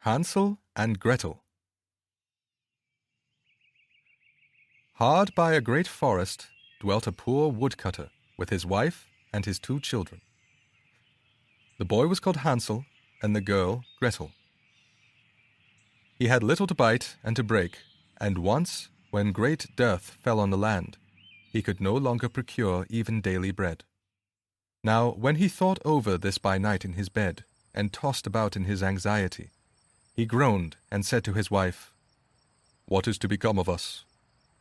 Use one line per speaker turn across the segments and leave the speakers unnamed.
Hansel and Gretel. Hard by a great forest dwelt a poor woodcutter with his wife and his 2 children. The boy was called Hansel and the girl Gretel. He had little to bite and to break, and once, when great dearth fell on the land, he could no longer procure even daily bread. Now, when he thought over this by night in his bed, and tossed about in his anxiety, he groaned and said to his wife, "What is to become of us?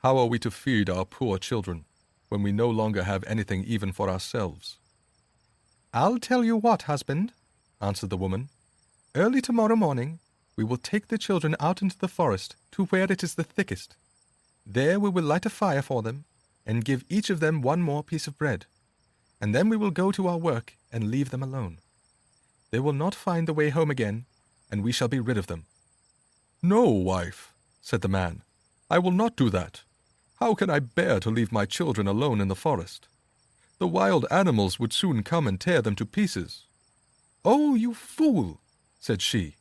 How are we to feed our poor children, when we no longer have anything even for ourselves?" "I'll tell you what, husband," answered the woman. "Early tomorrow morning, we will take the children out into the forest to where it is the thickest. There we will light a fire for them, and give each of them 1 more piece of bread, and then we will go to our work and leave them alone. They will not find the way home again, and we shall be rid of them." "No, wife," said the man, "I will not do that. How can I bear to leave my children alone in the forest? The wild animals would soon come and tear them to pieces." "Oh, you fool," said she.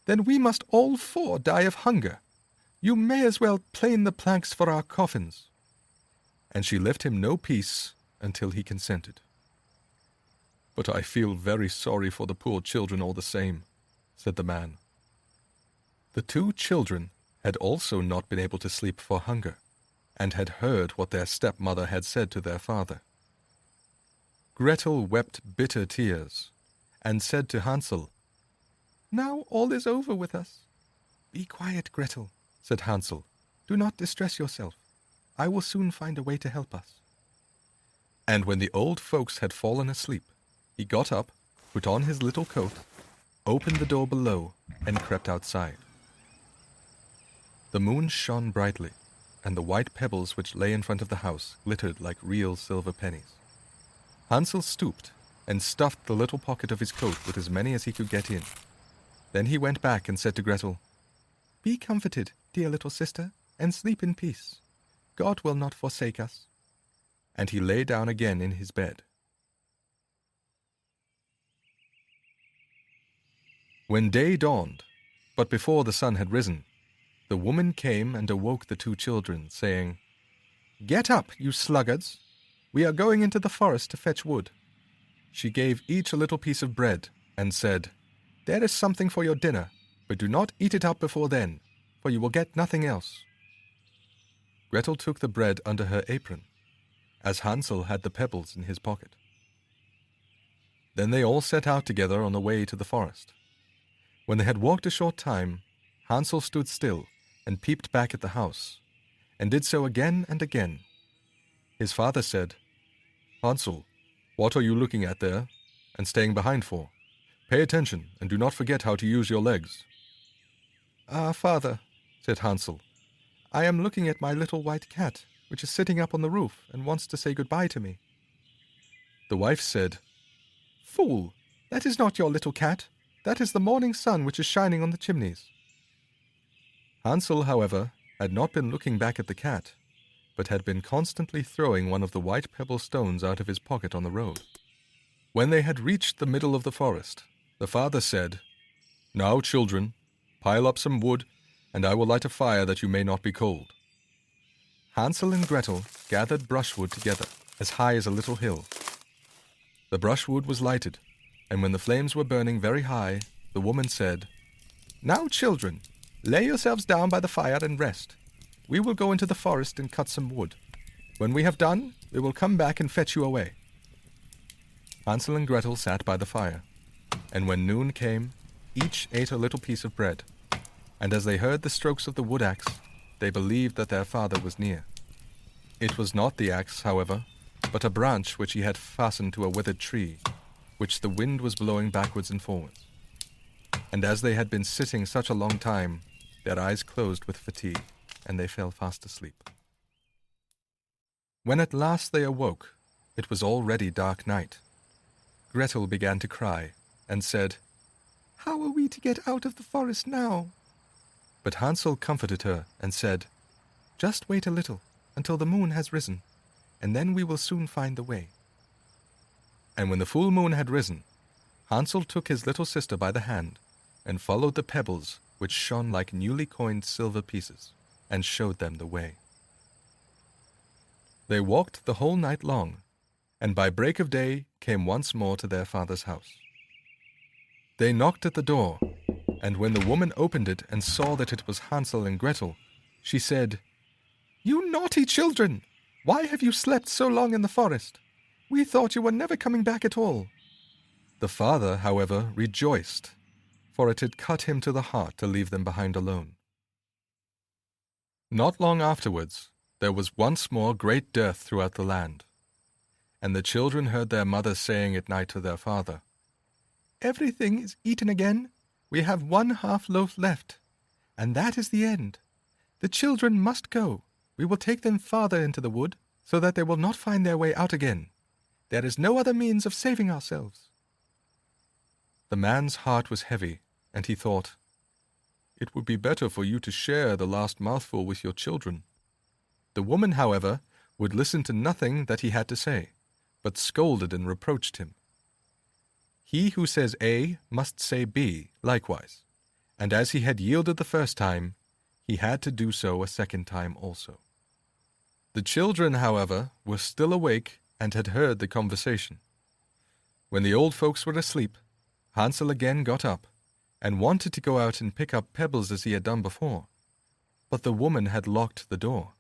"Then we must all 4 die of hunger. You may as well plane the planks for our coffins." And she left him no peace until he consented. "But I feel very sorry for the poor children all the same," said the man. The 2 children had also not been able to sleep for hunger, and had heard what their stepmother had said to their father. Gretel wept bitter tears, and said to Hansel, "Now all is over with us." "Be quiet, Gretel," said Hansel. "Do not distress yourself. I will soon find a way to help us." And when the old folks had fallen asleep, he got up, put on his little coat, opened the door below, and crept outside. The moon shone brightly, and the white pebbles which lay in front of the house glittered like real silver pennies. Hansel stooped and stuffed the little pocket of his coat with as many as he could get in. Then he went back and said to Gretel, "Be comforted, dear little sister, and sleep in peace. God will not forsake us." And he lay down again in his bed. When day dawned, but before the sun had risen, the woman came and awoke the 2 children, saying, "Get up, you sluggards! We are going into the forest to fetch wood." She gave each a little piece of bread, and said, "There is something for your dinner, but do not eat it up before then, for you will get nothing else." Gretel took the bread under her apron, as Hansel had the pebbles in his pocket. Then they all set out together on the way to the forest. When they had walked a short time, Hansel stood still and peeped back at the house, and did so again and again. His father said, "Hansel, what are you looking at there, and staying behind for? Pay attention, and do not forget how to use your legs." "Ah, father," said Hansel, "I am looking at my little white cat, which is sitting up on the roof and wants to say goodbye to me." The wife said, "Fool, that is not your little cat. That is the morning sun which is shining on the chimneys." Hansel, however, had not been looking back at the cat, but had been constantly throwing one of the white pebble stones out of his pocket on the road. When they had reached the middle of the forest, the father said, "Now, children, pile up some wood, and I will light a fire that you may not be cold." Hansel and Gretel gathered brushwood together as high as a little hill. The brushwood was lighted, and when the flames were burning very high, the woman said, "Now, children, lay yourselves down by the fire and rest. We will go into the forest and cut some wood. When we have done, we will come back and fetch you away." Hansel and Gretel sat by the fire, and when noon came, each ate a little piece of bread, and as they heard the strokes of the wood axe, they believed that their father was near. It was not the axe, however, but a branch which he had fastened to a withered tree, which the wind was blowing backwards and forwards. And as they had been sitting such a long time, their eyes closed with fatigue, and they fell fast asleep. When at last they awoke, it was already dark night. Gretel began to cry, and said, "How are we to get out of the forest now?" But Hansel comforted her, and said, "Just wait a little, until the moon has risen, and then we will soon find the way." And when the full moon had risen, Hansel took his little sister by the hand, and followed the pebbles which shone like newly coined silver pieces, and showed them the way. They walked the whole night long, and by break of day came once more to their father's house. They knocked at the door, and when the woman opened it and saw that it was Hansel and Gretel, she said, "You naughty children! Why have you slept so long in the forest? We thought you were never coming back at all." The father, however, rejoiced, for it had cut him to the heart to leave them behind alone. Not long afterwards, there was once more great dearth throughout the land, and the children heard their mother saying at night to their father, "Everything is eaten again. We have 1/2 loaf left, and that is the end. The children must go. We will take them farther into the wood, so that they will not find their way out again. There is no other means of saving ourselves." The man's heart was heavy, and he thought, "It would be better for you to share the last mouthful with your children." The woman, however, would listen to nothing that he had to say, but scolded and reproached him. He who says A must say B likewise, and as he had yielded the first time, he had to do so a second time also. The children, however, were still awake and had heard the conversation. When the old folks were asleep, Hansel again got up, and wanted to go out and pick up pebbles as he had done before. But the woman had locked the door,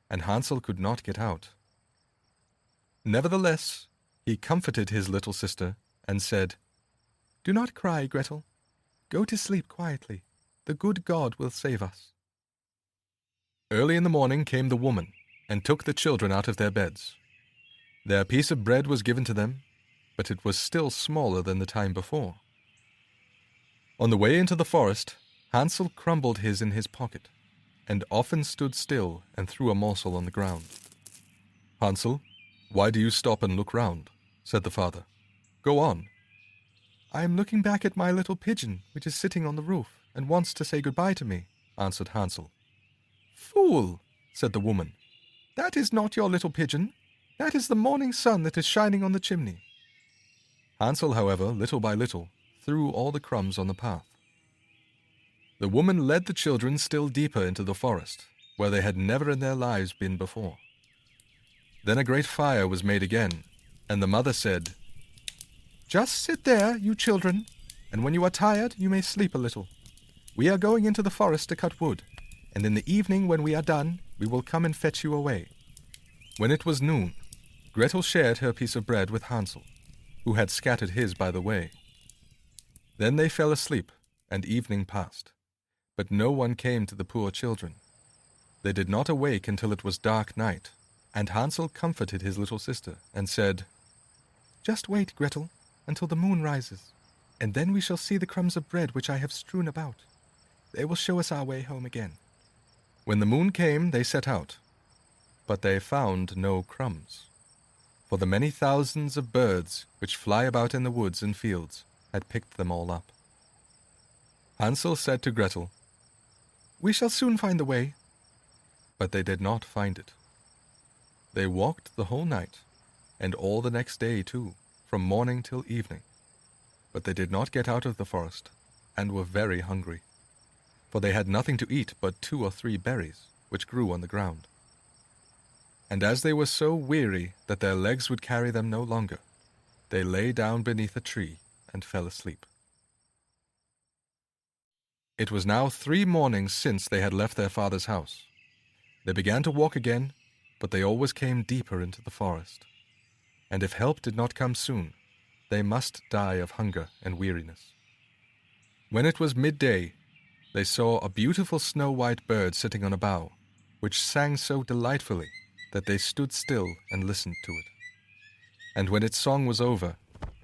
and Hansel could not get out. Nevertheless, he comforted his little sister and said, "Do not cry, Gretel. Go to sleep quietly. The good God will save us." Early in the morning came the woman, and took the children out of their beds. Their piece of bread was given to them, but it was still smaller than the time before. On the way into the forest, Hansel crumbled his in his pocket, and often stood still and threw a morsel on the ground. "Hansel, why do you stop and look round?" said the father. "Go on." "I am looking back at my little pigeon, which is sitting on the roof, and wants to say goodbye to me," answered Hansel. "Fool," said the woman, "that is not your little pigeon. That is the morning sun that is shining on the chimney." Hansel, however, little by little, threw all the crumbs on the path. The woman led the children still deeper into the forest, where they had never in their lives been before. Then a great fire was made again, and the mother said, "Just sit there, you children, and when you are tired you may sleep a little. We are going into the forest to cut wood, and in the evening when we are done we will come and fetch you away." When it was noon, Gretel shared her piece of bread with Hansel, who had scattered his by the way. Then they fell asleep, and evening passed, but no one came to the poor children. They did not awake until it was dark night, and Hansel comforted his little sister and said, "Just wait, Gretel, until the moon rises, and then we shall see the crumbs of bread which I have strewn about. They will show us our way home again." When the moon came, they set out, but they found no crumbs, for the many thousands of birds which fly about in the woods and fields had picked them all up. Hansel said to Gretel, "We shall soon find the way." But they did not find it. They walked the whole night, and all the next day too, from morning till evening, but they did not get out of the forest, and were very hungry, for they had nothing to eat but 2 or 3 berries, which grew on the ground. And as they were so weary that their legs would carry them no longer, they lay down beneath a tree and fell asleep. It was now 3 mornings since they had left their father's house. They began to walk again, but they always came deeper into the forest, and if help did not come soon, they must die of hunger and weariness. When it was midday, they saw a beautiful snow-white bird sitting on a bough, which sang so delightfully that they stood still and listened to it. And when its song was over,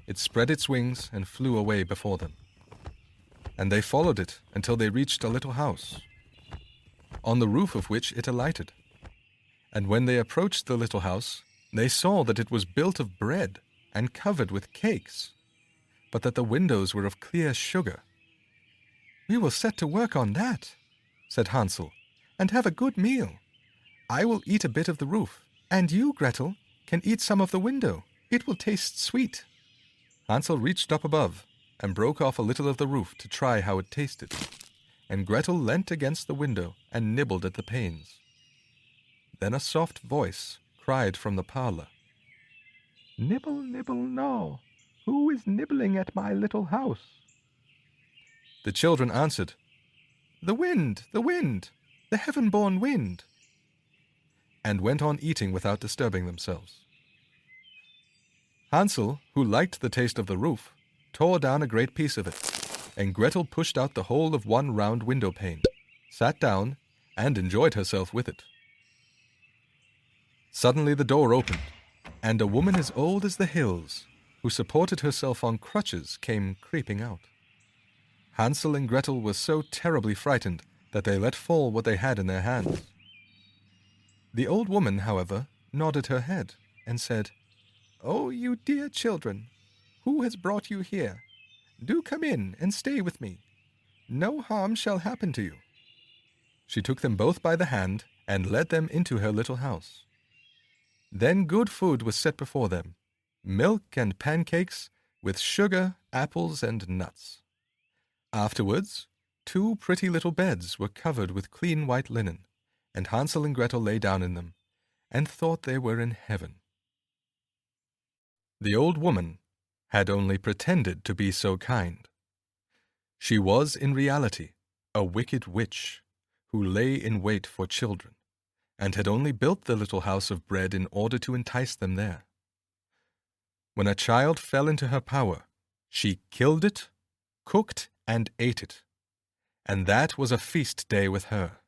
it spread its wings and flew away before them. And they followed it until they reached a little house, on the roof of which it alighted. And when they approached the little house, they saw that it was built of bread and covered with cakes, but that the windows were of clear sugar. "We will set to work on that," said Hansel, "and have a good meal. I will eat a bit of the roof, and you, Gretel, can eat some of the window. It will taste sweet." Hansel reached up above and broke off a little of the roof to try how it tasted, and Gretel leant against the window and nibbled at the panes. Then a soft voice cried from the parlor, "Nibble, nibble, no! Who is nibbling at my little house?" The children answered, the wind, the heaven-born wind," and went on eating without disturbing themselves. Hansel, who liked the taste of the roof, tore down a great piece of it, and Gretel pushed out the whole of one round window pane, sat down, and enjoyed herself with it. Suddenly the door opened, and a woman as old as the hills, who supported herself on crutches, came creeping out. Hansel and Gretel were so terribly frightened that they let fall what they had in their hands. The old woman, however, nodded her head and said, "Oh, you dear children, who has brought you here? Do come in and stay with me. No harm shall happen to you." She took them both by the hand and led them into her little house. Then good food was set before them, milk and pancakes, with sugar, apples, and nuts. Afterwards, 2 pretty little beds were covered with clean white linen, and Hansel and Gretel lay down in them, and thought they were in heaven. The old woman had only pretended to be so kind. She was in reality a wicked witch, who lay in wait for children, and had only built the little house of bread in order to entice them there. When a child fell into her power, she killed it, cooked, and ate it, and that was a feast day with her.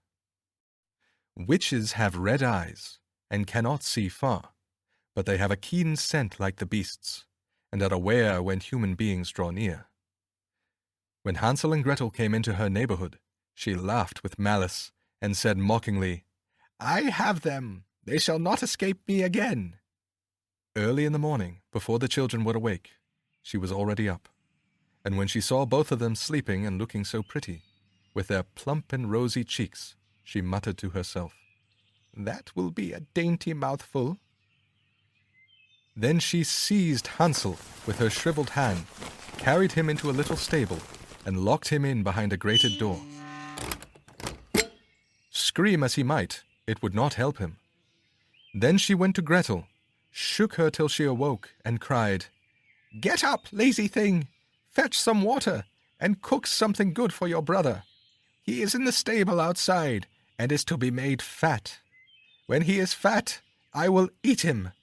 Witches have red eyes and cannot see far, but they have a keen scent like the beasts, and are aware when human beings draw near. When Hansel and Gretel came into her neighborhood, she laughed with malice and said mockingly, "I have them! They shall not escape me again!" Early in the morning, before the children were awake, she was already up, and when she saw both of them sleeping and looking so pretty, with their plump and rosy cheeks, she muttered to herself, "That will be a dainty mouthful." Then she seized Hansel with her shriveled hand, carried him into a little stable, and locked him in behind a grated door. Scream as he might, it would not help him. Then she went to Gretel, shook her till she awoke, and cried, "Get up, lazy thing! Fetch some water, and cook something good for your brother. He is in the stable outside, and is to be made fat. When he is fat, I will eat him."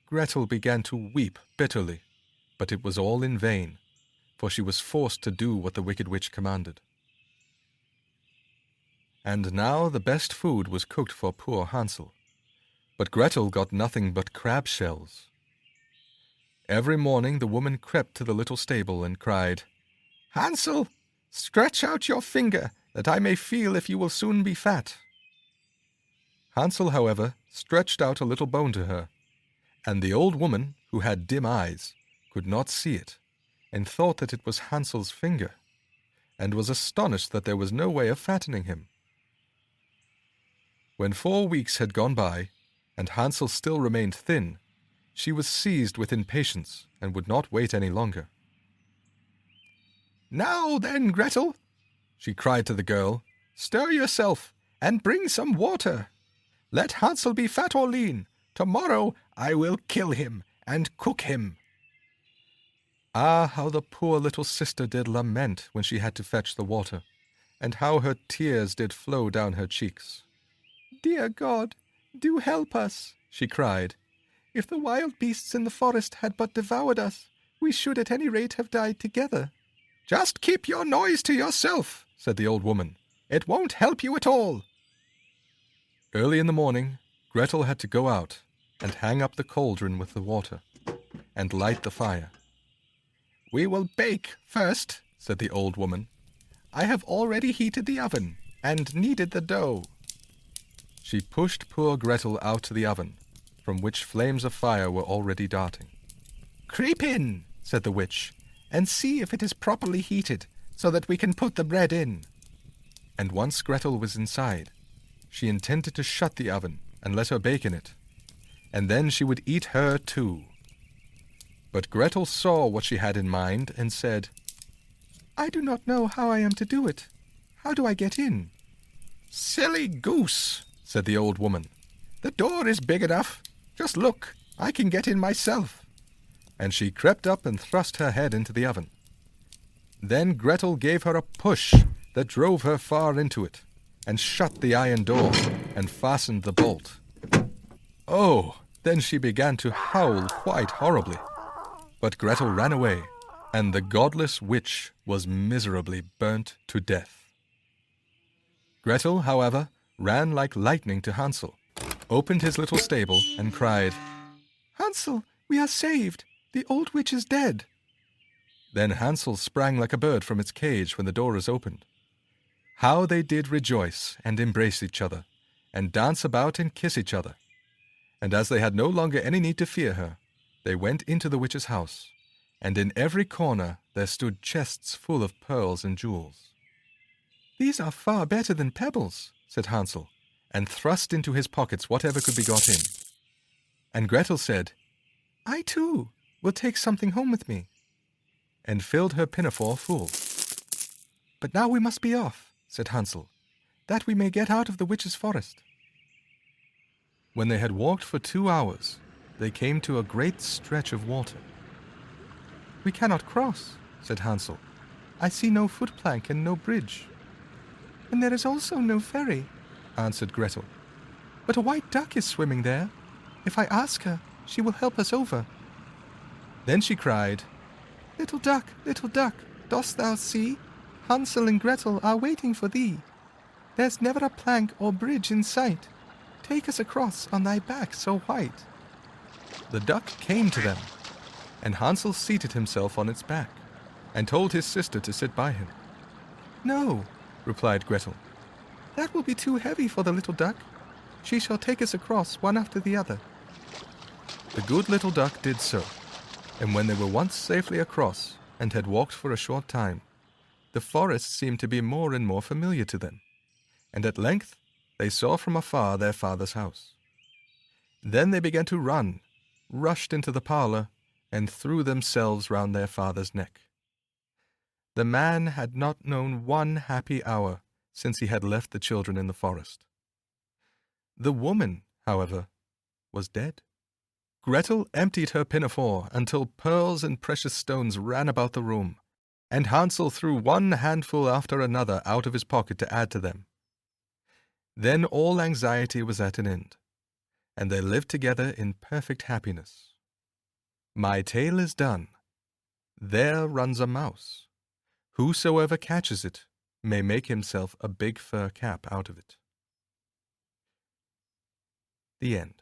Gretel began to weep bitterly, but it was all in vain, for she was forced to do what the wicked witch commanded. And now the best food was cooked for poor Hansel, but Gretel got nothing but crab shells. Every morning the woman crept to the little stable and cried, "Hansel, stretch out your finger, that I may feel if you will soon be fat." Hansel, however, stretched out a little bone to her, and the old woman, who had dim eyes, could not see it, and thought that it was Hansel's finger, and was astonished that there was no way of fattening him. When 4 weeks had gone by, and Hansel still remained thin, she was seized with impatience and would not wait any longer. "Now then, Gretel," she cried to the girl, "stir yourself and bring some water. Let Hansel be fat or lean, tomorrow I will kill him and cook him." Ah, how the poor little sister did lament when she had to fetch the water, and how her tears did flow down her cheeks. "Dear God, do help us," she cried. "If the wild beasts in the forest had but devoured us, we should at any rate have died together." "Just keep your noise to yourself," said the old woman. "It won't help you at all." Early in the morning, Gretel had to go out and hang up the cauldron with the water, and light the fire. "We will bake first," said the old woman. "I have already heated the oven and kneaded the dough." She pushed poor Gretel out to the oven, from which flames of fire were already darting. "Creep in," said the witch, "and see if it is properly heated, so that we can put the bread in." And once Gretel was inside, she intended to shut the oven and let her bake in it, and then she would eat her too. But Gretel saw what she had in mind and said, "I do not know how I am to do it. How do I get in?" "Silly goose," said the old woman. "The door is big enough. Just look, I can get in myself." And she crept up and thrust her head into the oven. Then Gretel gave her a push that drove her far into it, and shut the iron door, and fastened the bolt. Oh, then she began to howl quite horribly. But Gretel ran away, and the godless witch was miserably burnt to death. Gretel, however, ran like lightning to Hansel, opened his little stable, and cried, "Hansel, we are saved! The old witch is dead!" Then Hansel sprang like a bird from its cage when the door was opened. How they did rejoice and embrace each other, and dance about and kiss each other. And as they had no longer any need to fear her, they went into the witch's house, and in every corner there stood chests full of pearls and jewels. "These are far better than pebbles," said Hansel, and thrust into his pockets whatever could be got in. And Gretel said, "I too will take something home with me," and filled her pinafore full. "But now we must be off," said Hansel, "that we may get out of the witch's forest." When they had walked for 2 hours, they came to a great stretch of water. "We cannot cross," said Hansel. "I see no footplank and no bridge." "And there is also no ferry," answered Gretel. "But a white duck is swimming there. If I ask her, she will help us over." Then she cried, little duck, dost thou see? Hansel and Gretel are waiting for thee. There's never a plank or bridge in sight. Take us across on thy back so white." The duck came to them, and Hansel seated himself on its back, and told his sister to sit by him. "No," replied Gretel, "that will be too heavy for the little duck. She shall take us across one after the other." The good little duck did so, and when they were once safely across, and had walked for a short time, the forest seemed to be more and more familiar to them, and at length they saw from afar their father's house. Then they began to run, rushed into the parlor, and threw themselves round their father's neck. The man had not known one happy hour since he had left the children in the forest. The woman, however, was dead. Gretel emptied her pinafore until pearls and precious stones ran about the room, and Hansel threw one handful after another out of his pocket to add to them. Then all anxiety was at an end, and they lived together in perfect happiness. My tale is done. There runs a mouse. Whosoever catches it may make himself a big fur cap out of it. The end.